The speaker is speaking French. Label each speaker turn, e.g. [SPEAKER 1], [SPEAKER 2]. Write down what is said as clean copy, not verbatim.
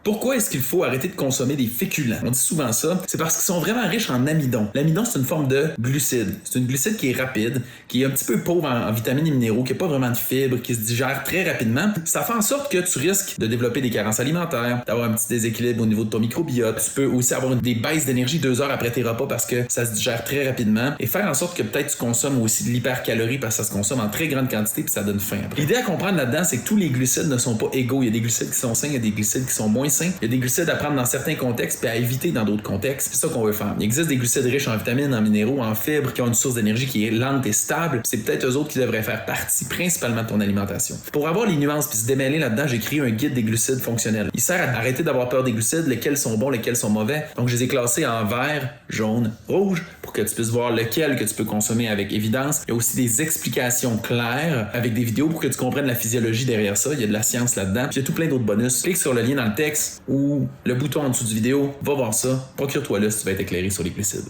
[SPEAKER 1] Pourquoi est-ce qu'il faut arrêter de consommer des féculents? On dit souvent ça, c'est parce qu'ils sont vraiment riches en amidon. L'amidon, c'est une forme de glucide. C'est une glucide qui est rapide, qui est un petit peu pauvre en vitamines et minéraux, qui n'a pas vraiment de fibres, qui se digère très rapidement. Ça fait en sorte que tu risques de développer des carences alimentaires, d'avoir un petit déséquilibre au niveau de ton microbiote. Tu peux aussi avoir des baisses d'énergie 2 heures après tes repas parce que ça se digère très rapidement et faire en sorte que peut-être tu consommes aussi de l'hypercalorie parce que ça se consomme en très grande quantité puis ça donne faim après. L'idée à comprendre là-dedans, c'est que tous les glucides ne sont pas égaux. Il y a des glucides qui sont sains, il y a des glucides qui sont moins sains. Il y a des glucides à prendre dans certains contextes puis à éviter dans d'autres contextes. C'est ça qu'on veut faire. Il existe des glucides riches en vitamines, en minéraux, en fibres, qui ont une source d'énergie qui est lente et stable. C'est peut-être eux autres qui devraient faire partie principalement de ton alimentation. Pour avoir les nuances puis se démêler là-dedans, j'ai créé un guide des glucides fonctionnels. Il sert à arrêter d'avoir peur des glucides, lesquels sont bons, lesquels sont mauvais. Donc je les ai classés en vert, jaune, rouge pour que tu puisses voir lequel que tu peux consommer avec évidence. Il y a aussi des explications claires avec des vidéos pour que tu comprennes la physiologie derrière ça. Il y a de la science là-dedans. Puis il y a tout plein d'autres bonus. Clique sur le lien dans le texte ou le bouton en dessous du vidéo. Va voir ça. Procure-toi là si tu vas être éclairé sur les glucides.